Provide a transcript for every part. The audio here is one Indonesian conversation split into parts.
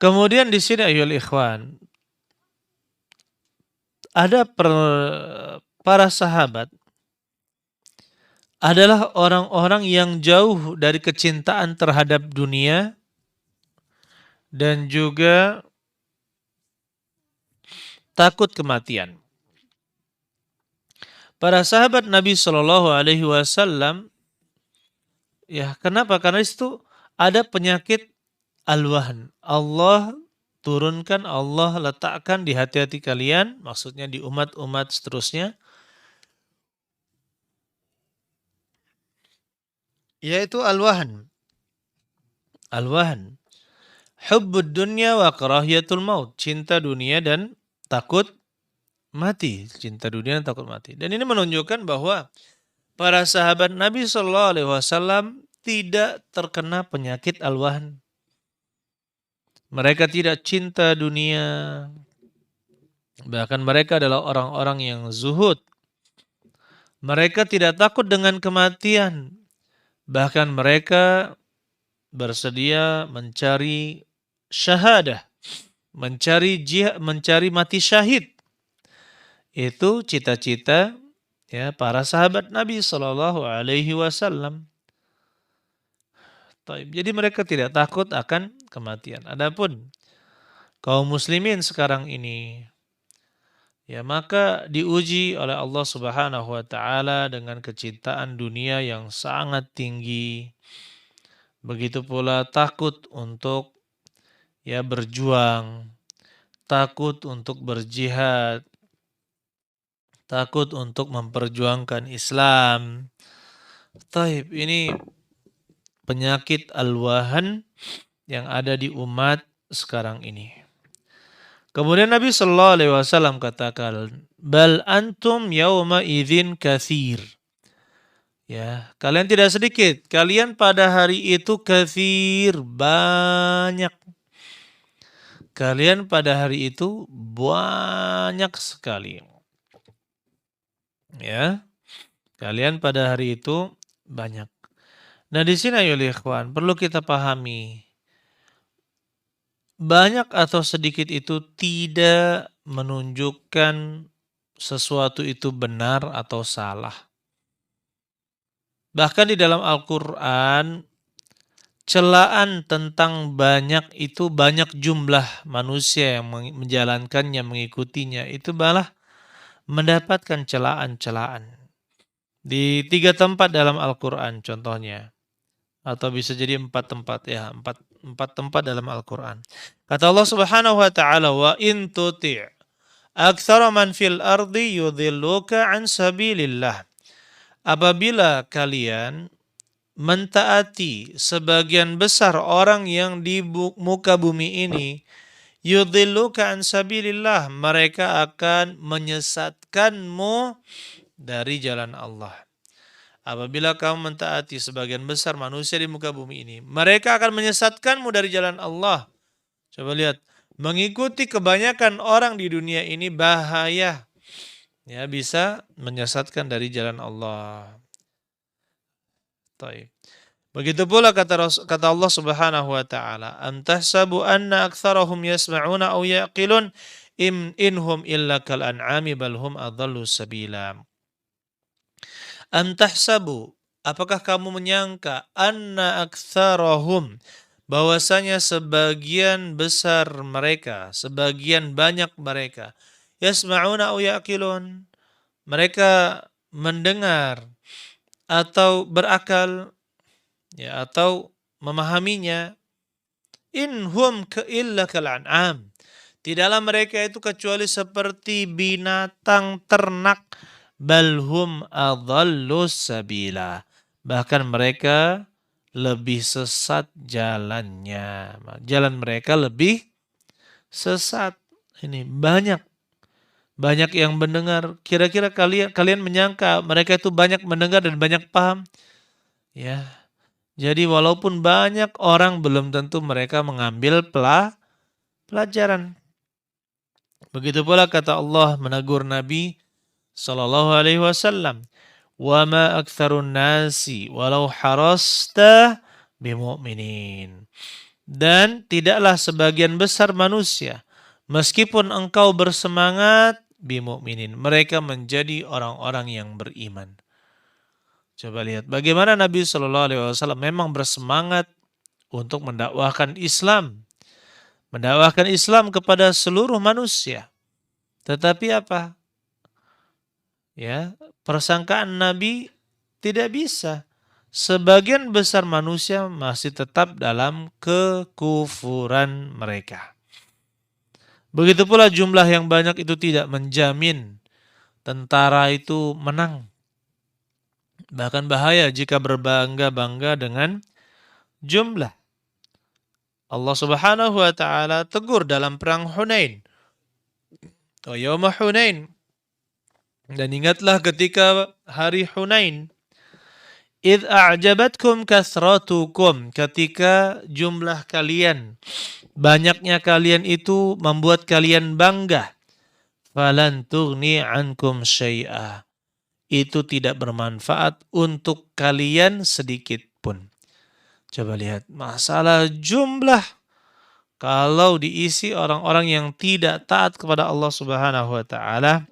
Kemudian di sini ayyuhal ikhwan, ada para sahabat adalah orang-orang yang jauh dari kecintaan terhadap dunia dan juga takut kematian. Para sahabat Nabi Shallallahu Alaihi Wasallam, ya kenapa? Karena itu ada penyakit al-wahn. Allah turunkan, Allah letakkan di hati-hati kalian, maksudnya di umat-umat seterusnya, yaitu al-wahn. Al-wahn. Hubbud dunya wa karahiyatul maut. Cinta dunia dan takut mati. Cinta dunia dan takut mati. Dan ini menunjukkan bahwa para sahabat Nabi Shallallahu Alaihi Wasallam tidak terkena penyakit al-wahn. Mereka tidak cinta dunia. Bahkan mereka adalah orang-orang yang zuhud. Mereka tidak takut dengan kematian. Bahkan mereka bersedia mencari syahadah, mencari mati syahid. Itu cita-cita ya para sahabat Nabi Shallallahu Alaihi Wasallam. Jadi mereka tidak takut akan kematian. Adapun kaum muslimin sekarang ini, ya maka diuji oleh Allah Subhanahu wa taala dengan kecintaan dunia yang sangat tinggi. Begitu pula takut untuk ya berjuang, takut untuk berjihad, takut untuk memperjuangkan Islam. Taib, ini penyakit al-wahan yang ada di umat sekarang ini. Kemudian Nabi Sallallahu Alaihi Wasallam katakan, bal antum yauma idzin katsir. Ya, kalian tidak sedikit. Kalian pada hari itu katsir, banyak. Kalian pada hari itu banyak sekali. Ya, kalian pada hari itu banyak. Nah di sini ayolah ikhwan, perlu kita pahami. Banyak atau sedikit itu tidak menunjukkan sesuatu itu benar atau salah. Bahkan di dalam Al-Quran, celaan tentang banyak itu banyak jumlah manusia yang menjalankannya, mengikutinya. Itu malah mendapatkan celaan-celaan. Di 3 tempat dalam Al-Quran contohnya. Atau bisa jadi 4 tempat ya, 4 tempat dalam Al-Quran. Kata Allah Subhanahu wa taala, wa in tuti' aktsara man fil ardi yudhilluka an sabilillah. Apabila kalian mentaati sebagian besar orang yang di muka bumi ini, yudhilluka an sabilillah, mereka akan menyesatkanmu dari jalan Allah. Apabila kamu mentaati sebagian besar manusia di muka bumi ini, mereka akan menyesatkanmu dari jalan Allah. Coba lihat, mengikuti kebanyakan orang di dunia ini bahaya. Ya, bisa menyesatkan dari jalan Allah. Taib. Begitu pula kata Allah Subhanahu wa taala, "Am tahsabu anna aktsarahum yasma'una aw yaqilun inhum illa kal an'ami bal hum adhallu sabila." Am tahsabu, apakah kamu menyangka anna aktsarahum, bahwasanya sebagian besar mereka, sebagian banyak mereka, yasma'una aw yaqilun, mereka mendengar atau berakal ya atau memahaminya, inhum illa kal an'am, tidaklah mereka itu kecuali seperti binatang ternak, balhum adhallu sabila, bahkan mereka lebih sesat jalannya. Jalan mereka lebih sesat. Ini banyak yang mendengar. Kira-kira kalian menyangka mereka itu banyak mendengar dan banyak paham? Ya. Jadi walaupun banyak orang, belum tentu mereka mengambil pelajaran. Begitu pula kata Allah menegur Nabi Sallallahu Alaihi Wasallam, wa ma aktsarun nasi walau harasta bimu'minin. Dan tidaklah sebagian besar manusia, meskipun engkau bersemangat, bimu'minin, mereka menjadi orang-orang yang beriman. Coba lihat bagaimana Nabi Shallallahu Alaihi Wasallam memang bersemangat untuk mendakwahkan Islam kepada seluruh manusia. Tetapi apa? Ya, persangkaan Nabi tidak bisa. Sebagian besar manusia masih tetap dalam kekufuran mereka. Begitu pula jumlah yang banyak itu tidak menjamin tentara itu menang. Bahkan bahaya jika berbangga-bangga dengan jumlah. Allah Subhanahu wa taala tegur dalam perang Hunain. Yauma Hunain. Dan ingatlah ketika hari Hunain, id a'jabatkum kasratukum, ketika jumlah kalian, banyaknya kalian itu membuat kalian bangga. Falan tughni ankum syai'a. Itu tidak bermanfaat untuk kalian sedikit pun. Coba lihat masalah jumlah. Kalau diisi orang-orang yang tidak taat kepada Allah Subhanahu wa taala,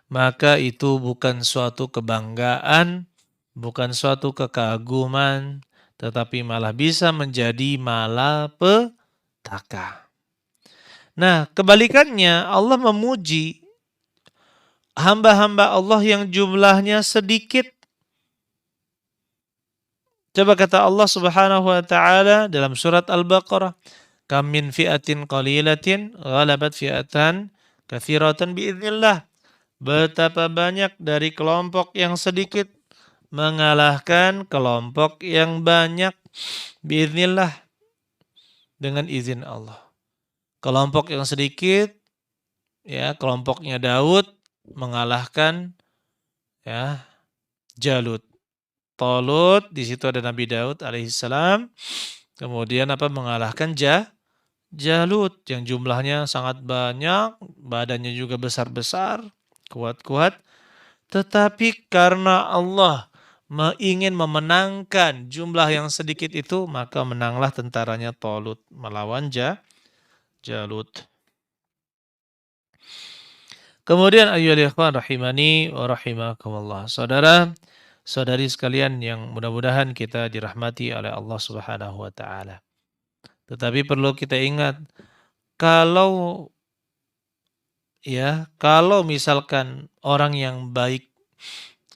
maka itu bukan suatu kebanggaan, bukan suatu kekaguman, tetapi malah bisa menjadi malapetaka. Nah, kebalikannya Allah memuji hamba-hamba Allah yang jumlahnya sedikit. Coba kata Allah Subhanahu wa taala dalam surat Al-Baqarah, "Kam min fi'atin qalilatin ghalabat fi'atan katsiratan biidznillah." Betapa banyak dari kelompok yang sedikit mengalahkan kelompok yang banyak biidznillah, dengan izin Allah. Kelompok yang sedikit, ya, kelompoknya Daud mengalahkan, ya, Jalut. Talut, di situ ada Nabi Daud alaihissalam. Kemudian mengalahkan Jalut yang jumlahnya sangat banyak, badannya juga besar-besar, kuat-kuat. Tetapi karena Allah ingin memenangkan jumlah yang sedikit itu, maka menanglah tentaranya Talut melawan Jalut. Kemudian ayyuhal ikhwan rahimani wa rahimakumullah. Saudari sekalian yang mudah-mudahan kita dirahmati oleh Allah Subhanahu wa taala. Tetapi perlu kita ingat, kalau misalkan orang yang baik,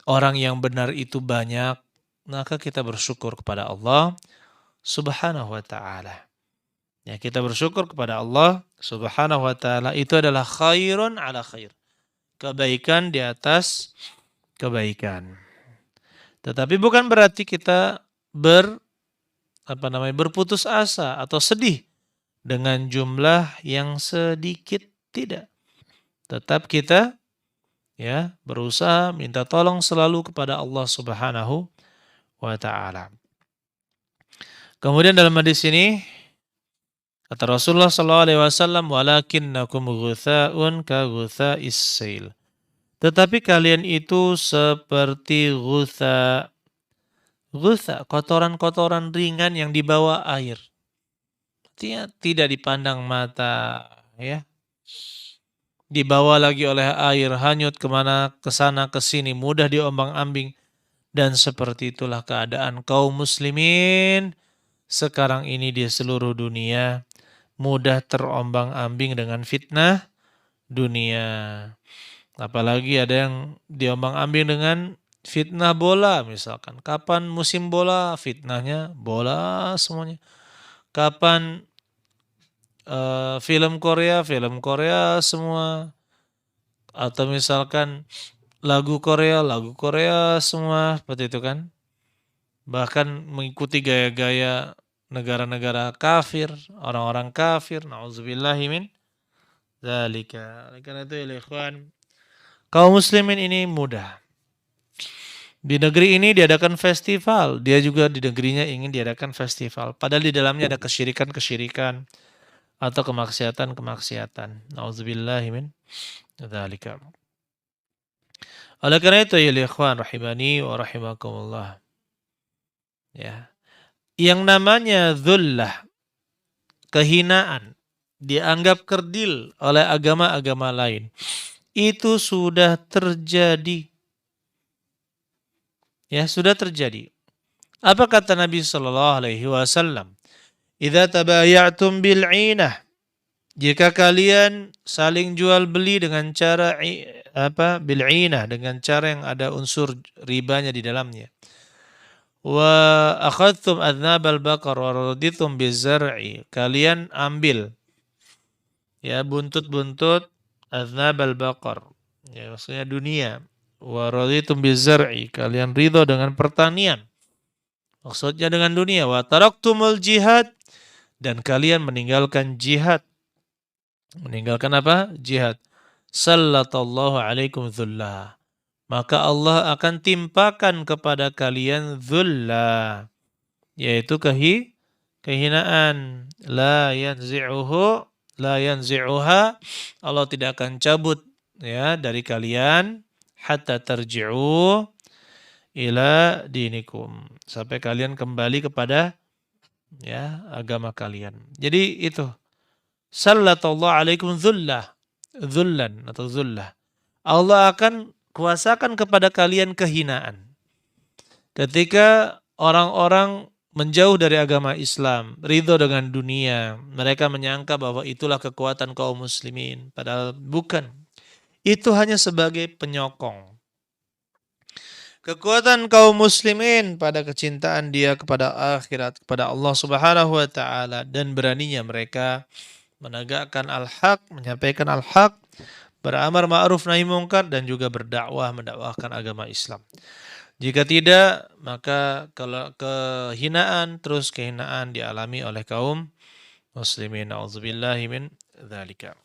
orang yang benar itu banyak, maka kita bersyukur kepada Allah Subhanahu wa taala. Ya, kita bersyukur kepada Allah Subhanahu wa taala, itu adalah khairun ala khair. Kebaikan di atas kebaikan. Tetapi bukan berarti kita berputus asa atau sedih dengan jumlah yang sedikit, tidak. Tetap kita berusaha minta tolong selalu kepada Allah Subhanahu wa taala. Kemudian dalam hadis ini kata Rasulullah sallallahu alaihi wasallam, "Walakinnakum ghutsa'un ka ghutsa'is sail." Tetapi kalian itu seperti ghutsa, kotoran-kotoran ringan yang dibawa air. Artinya tidak dipandang mata, ya. Dibawa lagi oleh air, hanyut kemana, kesana, kesini, mudah diombang-ambing. Dan seperti itulah keadaan kaum muslimin sekarang ini di seluruh dunia, mudah terombang-ambing dengan fitnah dunia. Apalagi ada yang diombang-ambing dengan fitnah bola misalkan. Kapan musim bola? Fitnahnya bola semuanya. Kapan film Korea semua. Atau misalkan lagu Korea semua, seperti itu kan. Bahkan mengikuti gaya-gaya negara-negara kafir, orang-orang kafir. Na'udzubillahi min dzalika. Karena itu ya ikhwan, kaum muslimin ini mudah. Di negeri ini diadakan festival, dia juga di negerinya ingin diadakan festival. Padahal di dalamnya ada kesyirikan-kesyirikan atau kemaksiatan-kemaksiatan. Nauzubillahi min dzalika. Oleh karena itu ya ikhwan rahimani wa rahimakumullah. Ya. Yang namanya dhullah, kehinaan, dianggap kerdil oleh agama-agama lain, itu sudah terjadi. Ya, sudah terjadi. Apa kata Nabi sallallahu alaihi wasallam? "Idza tabayatum bil 'inah." Jika kalian saling jual beli dengan cara bil 'inah, dengan cara yang ada unsur ribanya di dalamnya. Wa akhadtum adnabal baqar wa raditum bizar'i. Kalian ambil ya buntut-buntut adnabal baqar. Ya maksudnya dunia. Wa raditum bizar'i. Kalian ridho dengan pertanian. Maksudnya dengan dunia. Wa taraktumul jihad. Dan kalian meninggalkan jihad. Meninggalkan apa? Jihad. Sallallahu alaikum dhullah. Maka Allah akan timpakan kepada kalian dhullah. Yaitu kehinaan. La yanzi'uha. Allah tidak akan cabut ya dari kalian. Hatta tarji'u ila dinikum. Sampai kalian kembali kepada ya agama kalian. Jadi itu. Sallallahu alaikum dhullah. Dhullan atau dhullah. Allah akan kuasakan kepada kalian kehinaan. Ketika orang-orang menjauh dari agama Islam, ridho dengan dunia, mereka menyangka bahwa itulah kekuatan kaum muslimin. Padahal bukan. Itu hanya sebagai penyokong. Kekuatan kaum muslimin pada kecintaan dia kepada akhirat, kepada Allah Subhanahu wa taala, dan beraninya mereka menegakkan al-haq, menyampaikan al-haq, beramar ma'ruf nahi mungkar, dan juga mendakwahkan agama Islam. Jika tidak, maka kalau kehinaan dialami oleh kaum muslimin. Auzubillahi min dzalika.